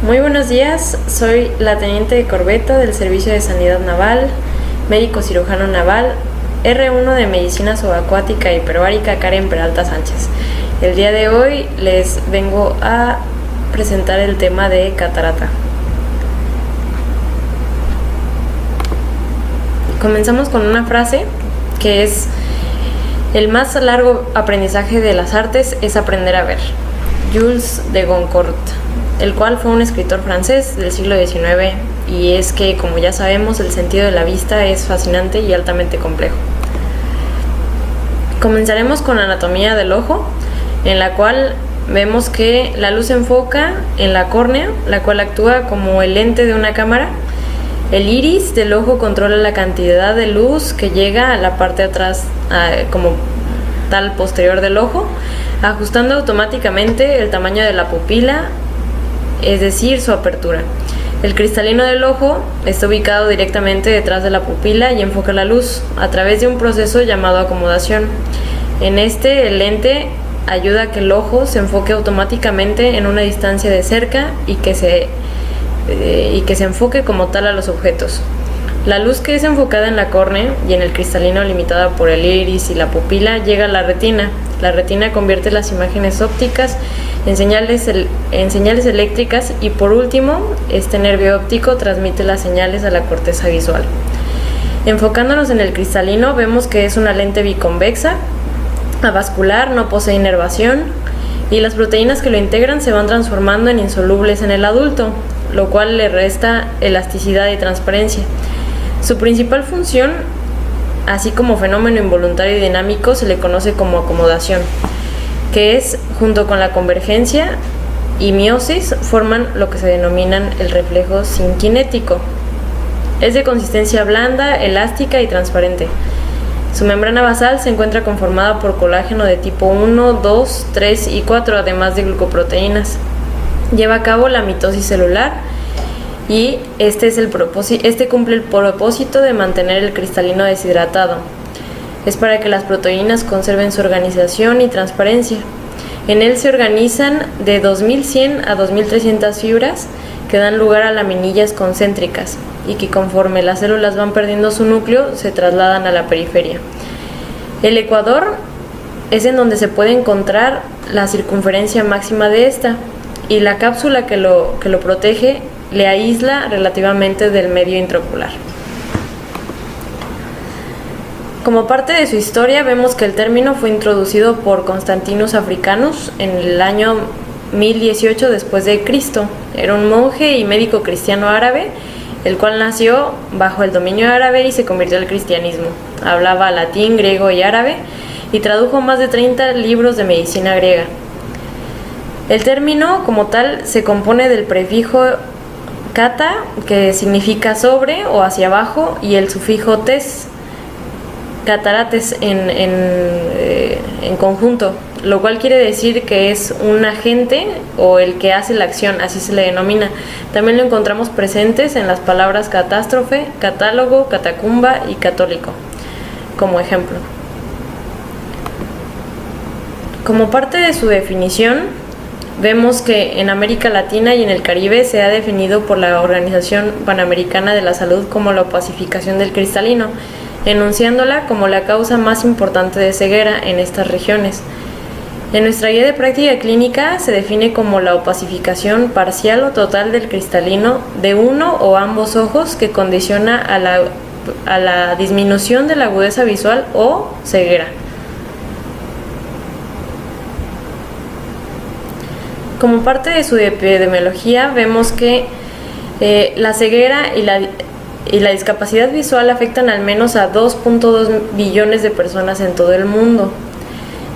Muy buenos días, soy la teniente de corbeta del Servicio de Sanidad Naval, médico cirujano naval, R1 de Medicina Subacuática y Hiperbárica Karen Peralta Sánchez. El día de hoy les vengo a presentar el tema de catarata. Comenzamos con una frase que es: el más largo aprendizaje de las artes es aprender a ver. Jules de Goncourt, el cual fue un escritor francés del siglo XIX, y es que, como ya sabemos, el sentido de la vista es fascinante y altamente complejo. Comenzaremos con la anatomía del ojo, en la cual vemos que la luz se enfoca en la córnea, la cual actúa como el lente de una cámara. El iris del ojo controla la cantidad de luz que llega a la parte de atrás, como tal posterior del ojo, ajustando automáticamente el tamaño de la pupila, es decir, su apertura. El cristalino del ojo está ubicado directamente detrás de la pupila y enfoca la luz a través de un proceso llamado acomodación. En este, el lente ayuda a que el ojo se enfoque automáticamente en una distancia de cerca y que se enfoque como tal a los objetos. La luz que es enfocada en la córnea y en el cristalino, limitada por el iris y la pupila, llega a la retina. La retina convierte las imágenes ópticas en señales eléctricas y, por último, este nervio óptico transmite las señales a la corteza visual. Enfocándonos en el cristalino, vemos que es una lente biconvexa, avascular, no posee inervación, y las proteínas que lo integran se van transformando en insolubles en el adulto, lo cual le resta elasticidad y transparencia. Su principal función, así como fenómeno involuntario y dinámico, se le conoce como acomodación, que es, junto con la convergencia y miosis, forman lo que se denominan el reflejo sinquinético. Es de consistencia blanda, elástica y transparente. Su membrana basal se encuentra conformada por colágeno de tipo 1, 2, 3 y 4, además de glucoproteínas. Lleva a cabo la mitosis celular y este cumple el propósito de mantener el cristalino deshidratado. Es para que las proteínas conserven su organización y transparencia. En él se organizan de 2100 a 2300 fibras que dan lugar a laminillas concéntricas y que, conforme las células van perdiendo su núcleo, se trasladan a la periferia. El ecuador es en donde se puede encontrar la circunferencia máxima de esta, y la cápsula que lo protege le aísla relativamente del medio intraocular. Como parte de su historia, vemos que el término fue introducido por Constantinus Africanus en el año 1018 después de Cristo. Era un monje y médico cristiano árabe, el cual nació bajo el dominio árabe y se convirtió al cristianismo. Hablaba latín, griego y árabe y tradujo más de 30 libros de medicina griega. El término, como tal, se compone del prefijo kata, que significa sobre o hacia abajo, y el sufijo tes, catarates en conjunto, lo cual quiere decir que es un agente o el que hace la acción, así se le denomina. También lo encontramos presentes en las palabras catástrofe, catálogo, catacumba y católico, como ejemplo. Como parte de su definición, vemos que en América Latina y en el Caribe se ha definido por la Organización Panamericana de la Salud como la opacificación del cristalino, enunciándola como la causa más importante de ceguera en estas regiones. En nuestra guía de práctica clínica se define como la opacificación parcial o total del cristalino de uno o ambos ojos, que condiciona a la disminución de la agudeza visual o ceguera. Como parte de su epidemiología, vemos que la ceguera y la discapacidad visual afectan al menos a 2.2 billones de personas en todo el mundo.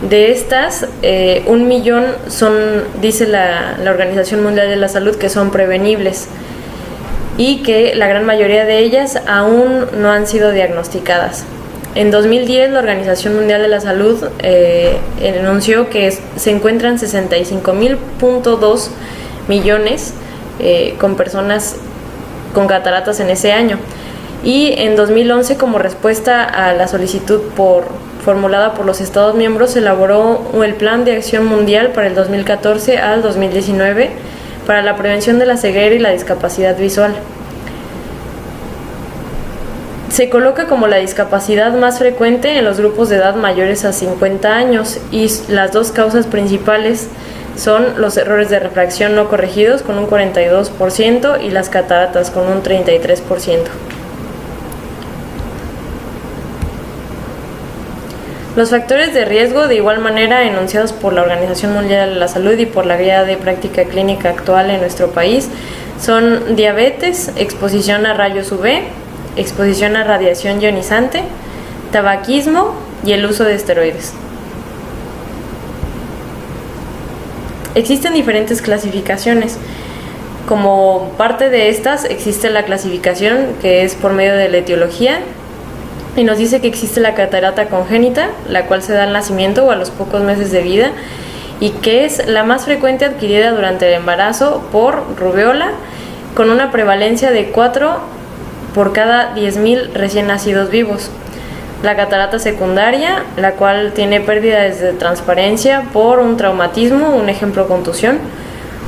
De estas, 1 millón dice la Organización Mundial de la Salud, que son prevenibles, y que la gran mayoría de ellas aún no han sido diagnosticadas. En 2010, la Organización Mundial de la Salud anunció que se encuentran 65.2 millones con personas con cataratas en ese año. Y en 2011, como respuesta a la solicitud formulada por los Estados miembros, se elaboró el Plan de Acción Mundial para el 2014 al 2019 para la prevención de la ceguera y la discapacidad visual. Se coloca como la discapacidad más frecuente en los grupos de edad mayores a 50 años y las dos causas principales son los errores de refracción no corregidos con un 42% y las cataratas con un 33%. Los factores de riesgo, de igual manera enunciados por la Organización Mundial de la Salud y por la Guía de Práctica Clínica actual en nuestro país, son diabetes, exposición a rayos UV, exposición a radiación ionizante, tabaquismo y el uso de esteroides. Existen diferentes clasificaciones. Como parte de estas existe la clasificación que es por medio de la etiología y nos dice que existe la catarata congénita, la cual se da al nacimiento o a los pocos meses de vida y que es la más frecuente adquirida durante el embarazo por rubéola, con una prevalencia de 4 por cada 10.000 recién nacidos vivos. La catarata secundaria, la cual tiene pérdidas de transparencia por un traumatismo, un ejemplo contusión,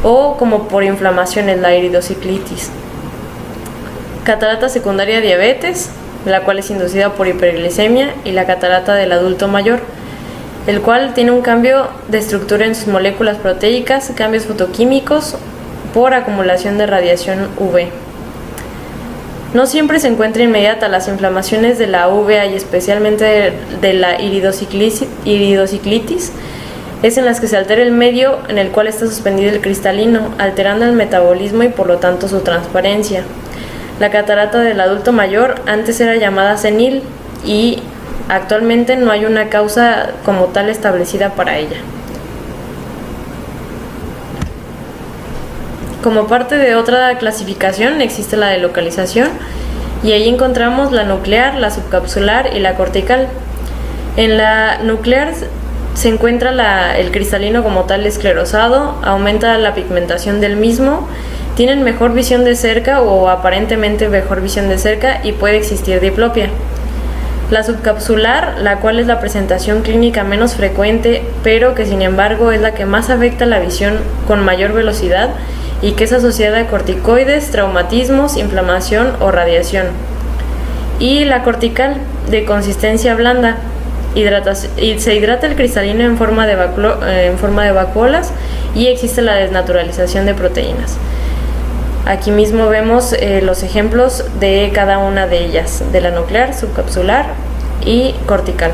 o como por inflamaciones, la iridociclitis. Catarata secundaria diabetes, la cual es inducida por hiperglicemia, y la catarata del adulto mayor, el cual tiene un cambio de estructura en sus moléculas proteicas, cambios fotoquímicos por acumulación de radiación UV. No siempre se encuentra inmediata. Las inflamaciones de la uvea y especialmente de la iridociclitis es en las que se altera el medio en el cual está suspendido el cristalino, alterando el metabolismo y por lo tanto su transparencia. La catarata del adulto mayor antes era llamada senil y actualmente no hay una causa como tal establecida para ella. Como parte de otra clasificación existe la de localización y ahí encontramos la nuclear, la subcapsular y la cortical. En la nuclear se encuentra el cristalino como tal esclerosado, aumenta la pigmentación del mismo, tienen mejor visión de cerca o aparentemente mejor visión de cerca y puede existir diplopia. La subcapsular, la cual es la presentación clínica menos frecuente, pero que sin embargo es la que más afecta la visión con mayor velocidad y que es asociada a corticoides, traumatismos, inflamación o radiación. Y la cortical, de consistencia blanda, se hidrata el cristalino en forma de vacuolas y existe la desnaturalización de proteínas. Aquí mismo vemos los ejemplos de cada una de ellas, de la nuclear, subcapsular y cortical.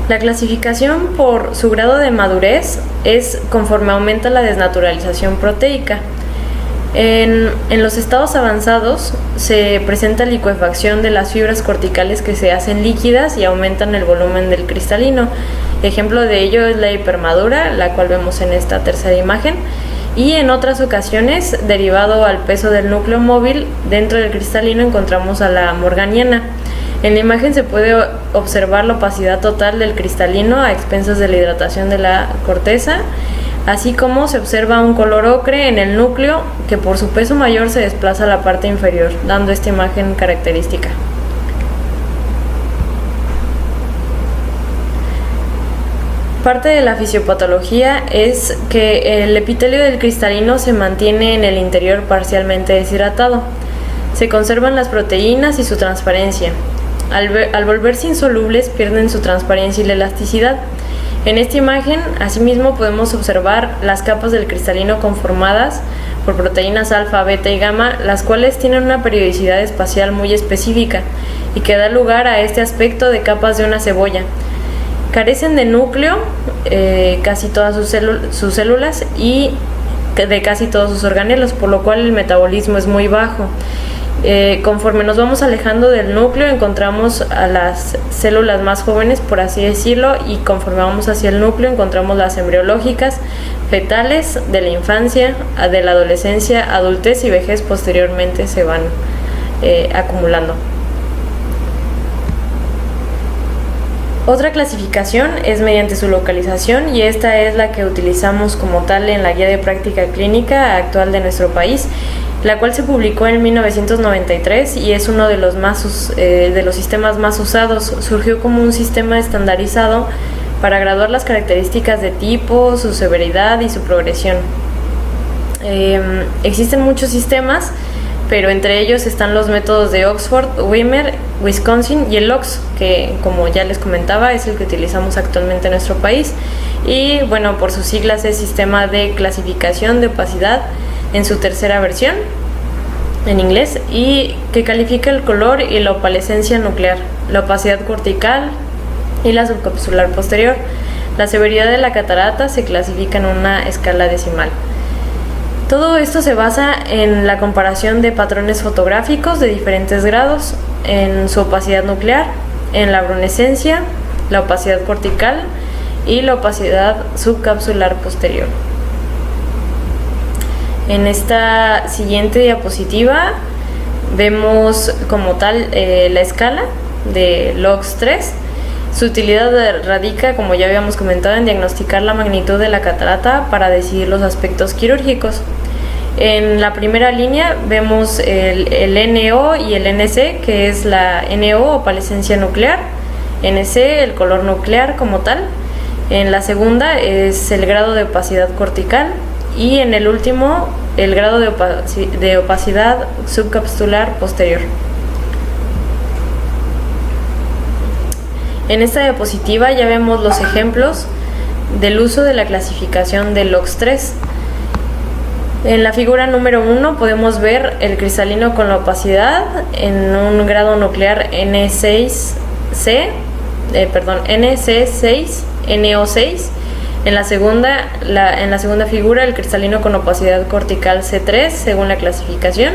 La clasificación por su grado de madurez es conforme aumenta la desnaturalización proteica. En los estados avanzados se presenta licuefacción de las fibras corticales que se hacen líquidas y aumentan el volumen del cristalino. Ejemplo de ello es la hipermadura, la cual vemos en esta tercera imagen, y en otras ocasiones, derivado al peso del núcleo móvil, dentro del cristalino encontramos a la morganiana. En la imagen se puede observar la opacidad total del cristalino a expensas de la hidratación de la corteza, así como se observa un color ocre en el núcleo que por su peso mayor se desplaza a la parte inferior, dando esta imagen característica. Parte de la fisiopatología es que el epitelio del cristalino se mantiene en el interior parcialmente deshidratado. Se conservan las proteínas y su transparencia. Al volverse insolubles pierden su transparencia y la elasticidad. En esta imagen, asimismo, podemos observar las capas del cristalino conformadas por proteínas alfa, beta y gamma, las cuales tienen una periodicidad espacial muy específica y que da lugar a este aspecto de capas de una cebolla. Carecen de núcleo, casi todas sus células y de casi todos sus organelos, por lo cual el metabolismo es muy bajo. Conforme nos vamos alejando del núcleo encontramos a las células más jóvenes, por así decirlo, y conforme vamos hacia el núcleo encontramos las embriológicas, fetales, de la infancia, de la adolescencia, adultez y vejez posteriormente se van acumulando. Otra clasificación es mediante su localización y esta es la que utilizamos como tal en la guía de práctica clínica actual de nuestro país, la cual se publicó en 1993 y es uno de los sistemas más usados. Surgió como un sistema estandarizado para graduar las características de tipo, su severidad y su progresión. Existen muchos sistemas, pero entre ellos están los métodos de Oxford, Wimmer, Wisconsin y el LOCS, que como ya les comentaba es el que utilizamos actualmente en nuestro país, y bueno, por sus siglas es Sistema de Clasificación de Opacidad en su tercera versión en inglés, y que califica el color y la opalescencia nuclear, la opacidad cortical y la subcapsular posterior. La severidad de la catarata se clasifica en una escala decimal. Todo esto se basa en la comparación de patrones fotográficos de diferentes grados, en su opacidad nuclear, en la brunescencia, la opacidad cortical y la opacidad subcapsular posterior. En esta siguiente diapositiva vemos como tal la escala de LOCS 3. Su utilidad radica, como ya habíamos comentado, en diagnosticar la magnitud de la catarata para decidir los aspectos quirúrgicos. En la primera línea vemos el NO y el NC, que es la NO, opalescencia nuclear, NC, el color nuclear como tal. En la segunda es el grado de opacidad cortical, y en el último el grado de opacidad subcapsular posterior. En esta diapositiva ya vemos los ejemplos del uso de la clasificación de LOCS 3. En la figura número 1 podemos ver el cristalino con la opacidad en un grado nuclear NC6, NO6. En la segunda figura el cristalino con opacidad cortical C3 según la clasificación,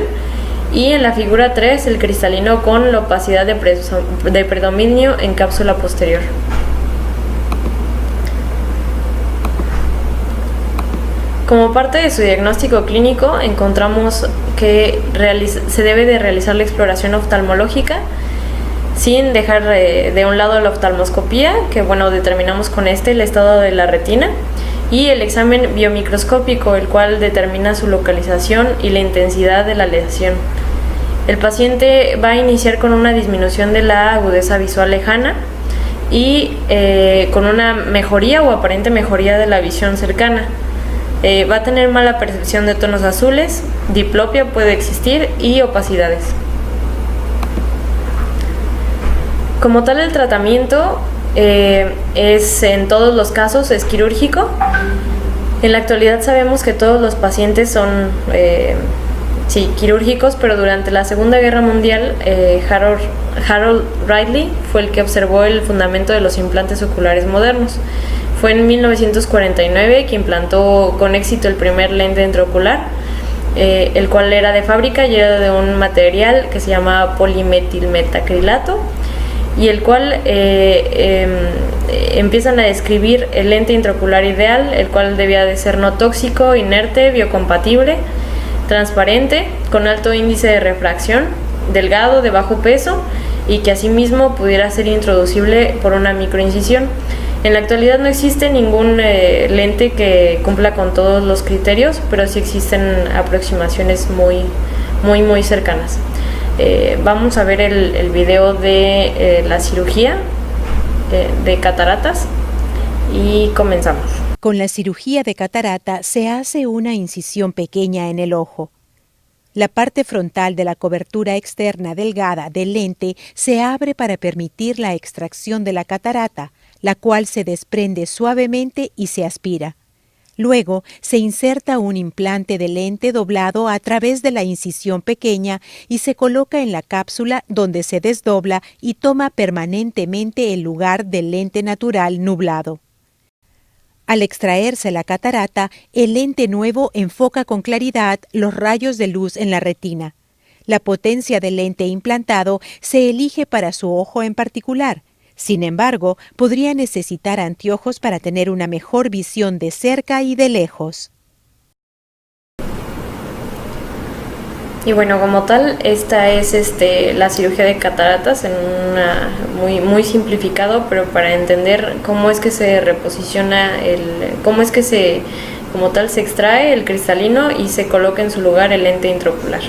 y en la figura 3 el cristalino con la opacidad de predominio en cápsula posterior. Como parte de su diagnóstico clínico encontramos que se debe de realizar la exploración oftalmológica sin dejar de un lado la oftalmoscopía, que bueno, determinamos con el estado de la retina, y el examen biomicroscópico, el cual determina su localización y la intensidad de la lesión. El paciente va a iniciar con una disminución de la agudeza visual lejana y con una mejoría o aparente mejoría de la visión cercana. Va a tener mala percepción de tonos azules, diplopia puede existir y opacidades. Como tal, el tratamiento es en todos los casos es quirúrgico. En la actualidad sabemos que todos los pacientes son quirúrgicos, pero durante la Segunda Guerra Mundial Harold Ridley fue el que observó el fundamento de los implantes oculares modernos. Fue en 1949 que implantó con éxito el primer lente intraocular, el cual era de fábrica y era de un material que se llama polimetilmetacrilato, y el cual empiezan a describir el lente intraocular ideal, el cual debía de ser no tóxico, inerte, biocompatible, transparente, con alto índice de refracción, delgado, de bajo peso, y que asimismo pudiera ser introducible por una microincisión. En la actualidad no existe ningún lente que cumpla con todos los criterios, pero sí existen aproximaciones muy cercanas. Vamos a ver el video de la cirugía de cataratas y comenzamos. Con la cirugía de catarata se hace una incisión pequeña en el ojo. La parte frontal de la cobertura externa delgada del lente se abre para permitir la extracción de la catarata, la cual se desprende suavemente y se aspira. Luego se inserta un implante de lente doblado a través de la incisión pequeña y se coloca en la cápsula, donde se desdobla y toma permanentemente el lugar del lente natural nublado. Al extraerse la catarata, el lente nuevo enfoca con claridad los rayos de luz en la retina. La potencia del lente implantado se elige para su ojo en particular. Sin embargo, podría necesitar anteojos para tener una mejor visión de cerca y de lejos. Y bueno, como tal, esta es la cirugía de cataratas en una muy simplificado, pero para entender cómo es que se reposiciona cómo es que se extrae el cristalino y se coloca en su lugar el lente intraocular.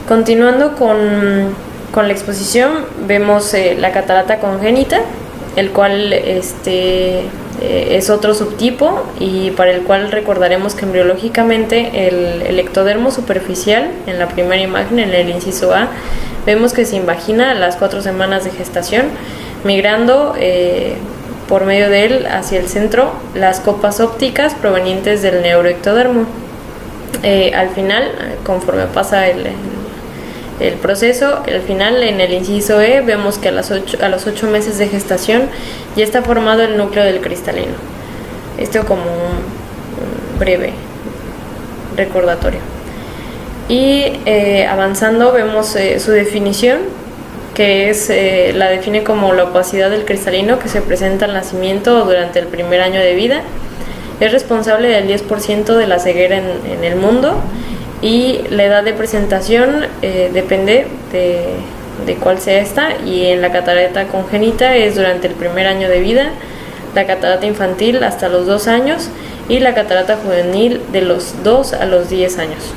Continuando con la exposición, vemos la catarata congénita, el cual es otro subtipo y para el cual recordaremos que embriológicamente el ectodermo superficial, en la primera imagen, en el inciso A, vemos que se invagina a las 4 semanas de gestación, migrando por medio de él hacia el centro las copas ópticas provenientes del neuroectodermo. Al final, conforme pasa el proceso, al final en el inciso E vemos que a los 8 meses de gestación ya está formado el núcleo del cristalino. Esto como un breve recordatorio. Y avanzando vemos su definición, que es la define como la opacidad del cristalino que se presenta al nacimiento o durante el primer año de vida. Es responsable del 10% de la ceguera en el mundo. Y la edad de presentación depende de cuál sea esta, y en la catarata congénita es durante el primer año de vida, la catarata infantil hasta los 2 años y la catarata juvenil de los 2 a los 10 años.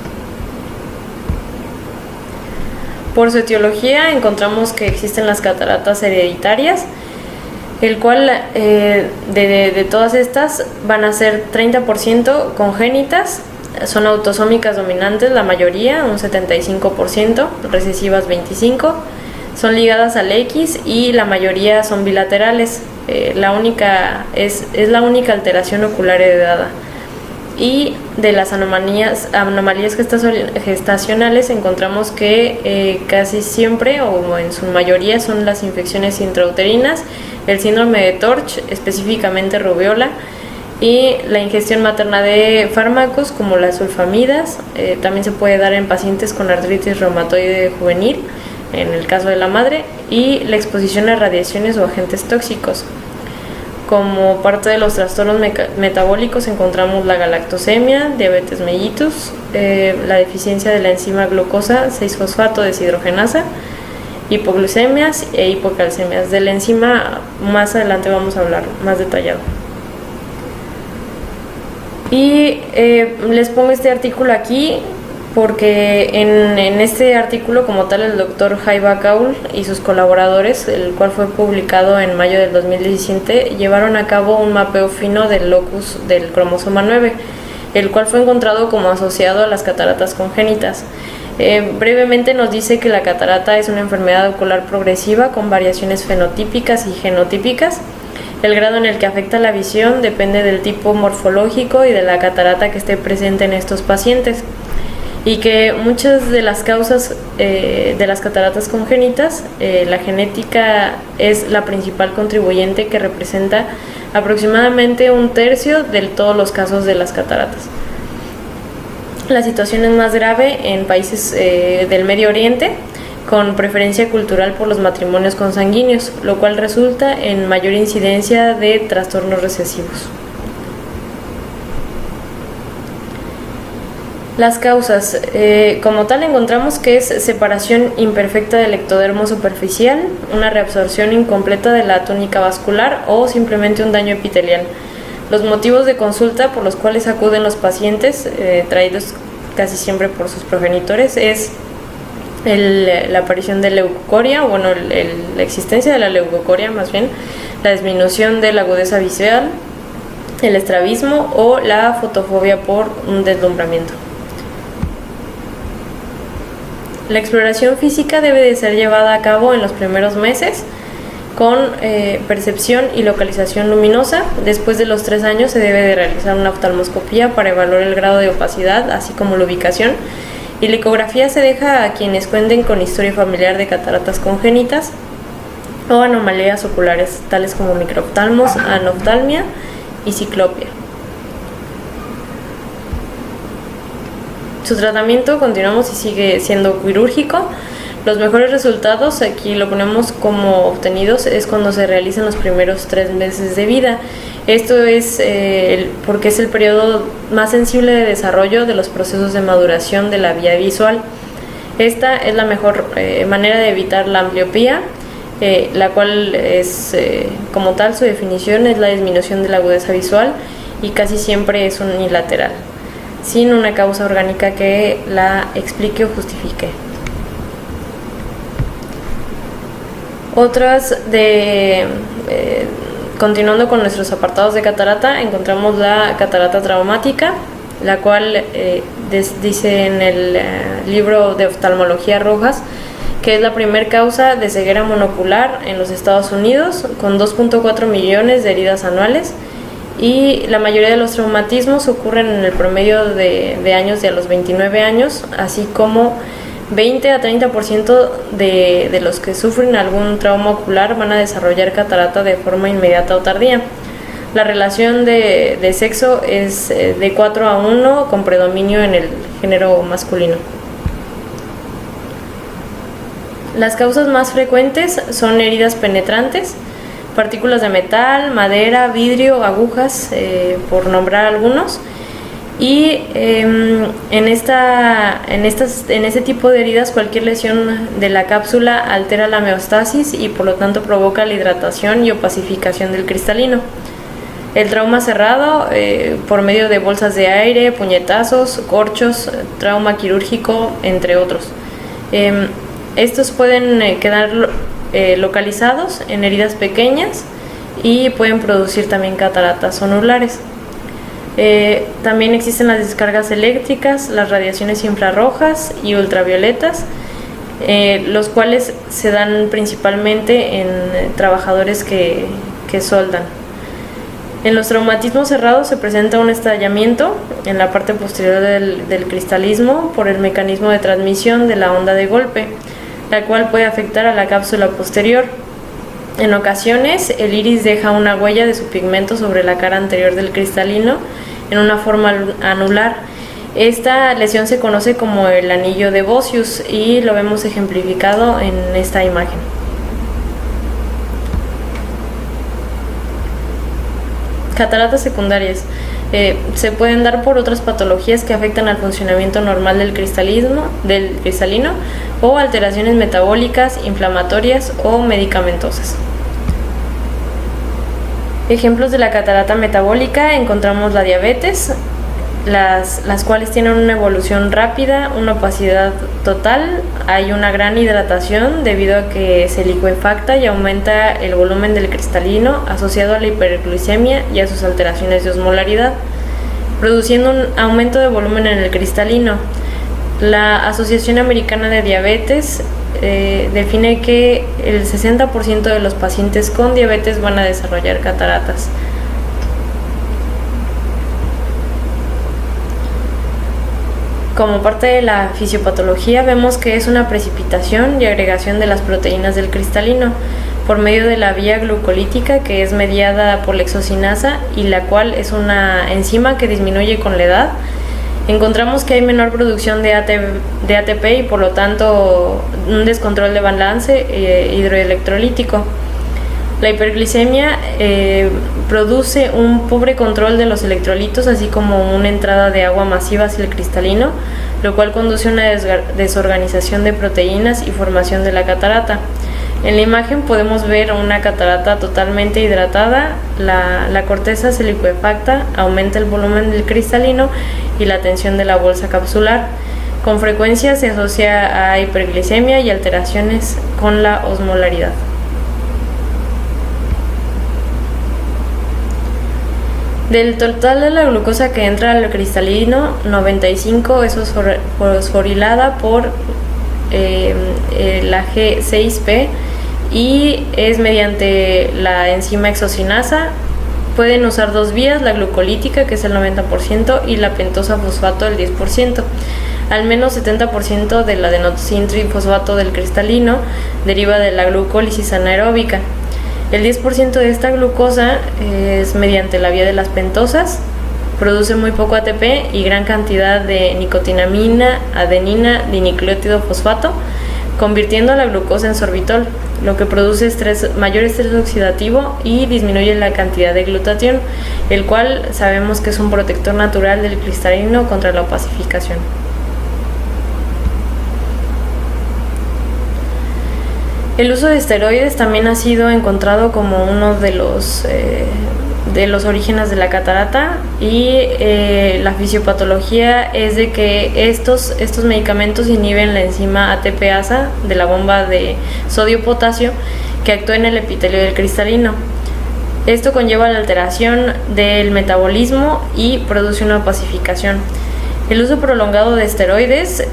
Por su etiología encontramos que existen las cataratas hereditarias, el cual de todas estas van a ser 30% congénitas. Son autosómicas dominantes la mayoría, un 75%, recesivas 25%, son ligadas al X y la mayoría son bilaterales. Es la única alteración ocular heredada. Y de las anomalías gestacionales encontramos que casi siempre o en su mayoría son las infecciones intrauterinas, el síndrome de Torch, específicamente rubiola, y la ingestión materna de fármacos como las sulfamidas. También se puede dar en pacientes con artritis reumatoide juvenil, en el caso de la madre, y la exposición a radiaciones o agentes tóxicos. Como parte de los trastornos metabólicos encontramos la galactosemia, diabetes mellitus, la deficiencia de la enzima glucosa 6-fosfato deshidrogenasa, hipoglucemias e hipocalcemias. De la enzima más adelante vamos a hablar más detallado. Y les pongo este artículo aquí porque en este artículo como tal el doctor Haiba Kaul y sus colaboradores, el cual fue publicado en mayo del 2017, llevaron a cabo un mapeo fino del locus del cromosoma 9, el cual fue encontrado como asociado a las cataratas congénitas. Brevemente nos dice que la catarata es una enfermedad ocular progresiva con variaciones fenotípicas y genotípicas. El grado en el que afecta la visión depende del tipo morfológico y de la catarata que esté presente en estos pacientes, y que muchas de las causas de las cataratas congénitas, la genética es la principal contribuyente, que representa aproximadamente 1/3 de todos los casos de las cataratas. La situación es más grave en países del Medio Oriente, con preferencia cultural por los matrimonios consanguíneos, lo cual resulta en mayor incidencia de trastornos recesivos. Las causas, como tal encontramos que es separación imperfecta del ectodermo superficial, una reabsorción incompleta de la túnica vascular o simplemente un daño epitelial. Los motivos de consulta por los cuales acuden los pacientes, traídos casi siempre por sus progenitores, es la aparición de leucocoria, la existencia de la leucocoria más bien, la disminución de la agudeza visual, el estrabismo o la fotofobia por un deslumbramiento. La exploración física debe de ser llevada a cabo en los primeros meses con percepción y localización luminosa. Después de los 3 años se debe de realizar una oftalmoscopía para evaluar el grado de opacidad, así como la ubicación. Y la ecografía se deja a quienes cuenten con historia familiar de cataratas congénitas o anomalías oculares, tales como microoftalmos, anoftalmia y ciclopia. Su tratamiento continuamos y sigue siendo quirúrgico. Los mejores resultados, aquí lo ponemos como obtenidos, es cuando se realizan los primeros 3 meses de vida. Esto es porque es el periodo más sensible de desarrollo de los procesos de maduración de la vía visual. Esta es la mejor manera de evitar la ambliopía, la cual es, como tal, su definición es la disminución de la agudeza visual y casi siempre es unilateral, sin una causa orgánica que la explique o justifique. Otras continuando con nuestros apartados de catarata, encontramos la catarata traumática, la cual dice en el libro de oftalmología Rojas que es la primera causa de ceguera monocular en los Estados Unidos, con 2.4 millones de heridas anuales, y la mayoría de los traumatismos ocurren en el promedio de años de a los 29 años, así como 20 a 30% de los que sufren algún trauma ocular van a desarrollar catarata de forma inmediata o tardía. La relación de sexo es de 4 a 1, con predominio en el género masculino. Las causas más frecuentes son heridas penetrantes, partículas de metal, madera, vidrio, agujas, por nombrar algunos. Y en este tipo de heridas, cualquier lesión de la cápsula altera la homeostasis y por lo tanto provoca la hidratación y opacificación del cristalino. El trauma cerrado, por medio de bolsas de aire, puñetazos, corchos, trauma quirúrgico, entre otros. Estos pueden quedar localizados en heridas pequeñas y pueden producir también cataratas onulares. También existen las descargas eléctricas, las radiaciones infrarrojas y ultravioletas, los cuales se dan principalmente en trabajadores que soldan. En los traumatismos cerrados se presenta un estallamiento en la parte posterior del cristalismo por el mecanismo de transmisión de la onda de golpe, la cual puede afectar a la cápsula posterior. En ocasiones, el iris deja una huella de su pigmento sobre la cara anterior del cristalino en una forma anular. Esta lesión se conoce como el anillo de Bosius y lo vemos ejemplificado en esta imagen. Cataratas secundarias. Se pueden dar por otras patologías que afectan al funcionamiento normal del cristalino o alteraciones metabólicas, inflamatorias o medicamentosas. Ejemplos de la catarata metabólica: encontramos la diabetes, las cuales tienen una evolución rápida, una opacidad total, hay una gran hidratación debido a que se licuefacta y aumenta el volumen del cristalino asociado a la hiperglucemia y a sus alteraciones de osmolaridad, produciendo un aumento de volumen en el cristalino. La Asociación Americana de Diabetes define que el 60% de los pacientes con diabetes van a desarrollar cataratas. Como parte de la fisiopatología, vemos que es una precipitación y agregación de las proteínas del cristalino por medio de la vía glucolítica, que es mediada por la exocinasa y la cual es una enzima que disminuye con la edad. Encontramos que hay menor producción de ATP y por lo tanto un descontrol de balance hidroelectrolítico. La hiperglicemia produce un pobre control de los electrolitos, así como una entrada de agua masiva hacia el cristalino, lo cual conduce a una desorganización de proteínas y formación de la catarata. En la imagen podemos ver una catarata totalmente hidratada, la corteza se licuefacta, aumenta el volumen del cristalino y la tensión de la bolsa capsular. Con frecuencia se asocia a hiperglicemia y alteraciones con la osmolaridad. Del total de la glucosa que entra al cristalino, 95 es fosforilada por la G6P y es mediante la enzima exocinasa. Pueden usar dos vías, la glucolítica, que es el 90%, y la pentosa fosfato, el 10%. Al menos 70% de la adenosín trifosfato del cristalino deriva de la glucólisis anaeróbica. El 10% de esta glucosa es mediante la vía de las pentosas, produce muy poco ATP y gran cantidad de nicotinamina, adenina, dinucleótido fosfato, convirtiendo la glucosa en sorbitol, lo que produce mayor estrés oxidativo y disminuye la cantidad de glutatión, el cual sabemos que es un protector natural del cristalino contra la opacificación. El uso de esteroides también ha sido encontrado como uno de los orígenes de la catarata, y la fisiopatología es de que estos medicamentos inhiben la enzima ATPasa de la bomba de sodio-potasio, que actúa en el epitelio del cristalino. Esto conlleva la alteración del metabolismo y produce una opacificación. El uso prolongado de esteroides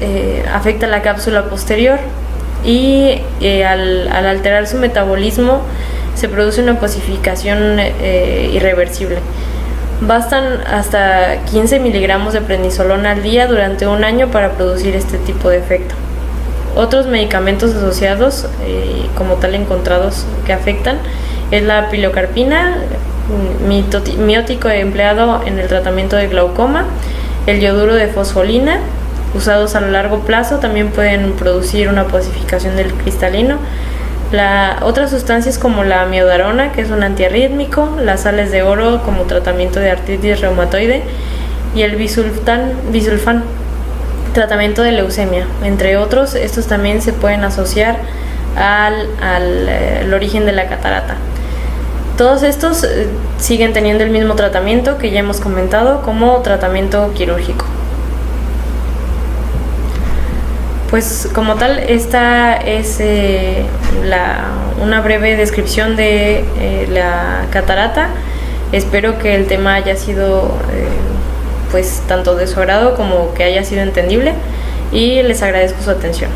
afecta la cápsula posterior y al alterar su metabolismo se produce una opacificación irreversible. Bastan hasta 15 miligramos de prednisolona al día durante un año para producir este tipo de efecto. Otros medicamentos asociados, como tal encontrados que afectan, es la pilocarpina, miótico empleado en el tratamiento de glaucoma, el yoduro de fosfolina, usados a largo plazo, también pueden producir una opacificación del cristalino. Otras sustancias como la amiodarona, que es un antiarrítmico, las sales de oro como tratamiento de artritis reumatoide y el bisulfán, tratamiento de leucemia, entre otros. Estos también se pueden asociar al origen de la catarata. Todos estos siguen teniendo el mismo tratamiento que ya hemos comentado como tratamiento quirúrgico. Pues como tal, esta es una breve descripción de la catarata. Espero que el tema haya sido pues tanto de su agrado como que haya sido entendible, y les agradezco su atención.